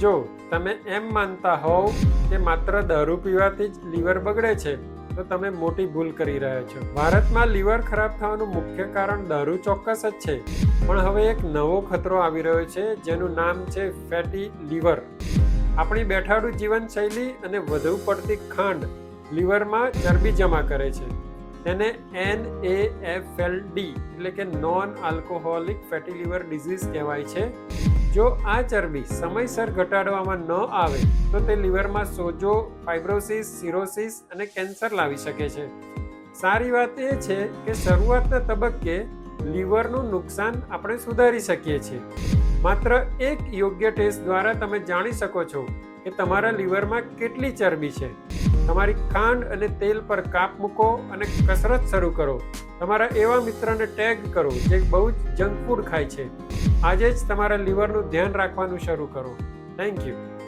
જો તમે એમ માનતા હોવ કે માત્ર દારૂ પીવાથી જ લીવર બગડે છે તો તમે મોટી ભૂલ કરી રહ્યા છો. ભારતમાં લીવર ખરાબ થવાનું મુખ્ય કારણ દારૂ ચોક્કસ જ છે, પણ હવે એક નવો ખતરો આવી રહ્યો છે જેનું નામ છે ફેટી લીવર. આપણી બેઠાડુ જીવનશૈલી અને વધુ પડતી ખાંડ લીવરમાં ચરબી જમા કરે છે. તેને NAFLD એટલે કે non alcoholic fatty liver disease કહેવાય છે. જો આ ચરબી સમયસર ઘટાડવામાં ન આવે તો તે લીવરમાં સોજો, ફાઇબ્રોસિસ, સિરોસિસ અને કેન્સર લાવી શકે છે. સારી વાત એ છે કે શરૂઆતના તબક્કે લીવરનું નુકસાન આપણે સુધારી શકીએ છીએ. માત્ર એક યોગ્ય ટેસ્ટ દ્વારા તમે જાણી શકો છો કે તમારા લીવરમાં કેટલી ચરબી છે. તમારી ખાંડ અને તેલ પર કાપ મૂકો અને કસરત શરૂ કરો. તમારા એવા મિત્રને ટેગ કરો જે બહુ જ જંક ફૂડ ખાય છે. આજે જ તમારા લીવરનું ધ્યાન રાખવાનું શરૂ કરો. Thank you.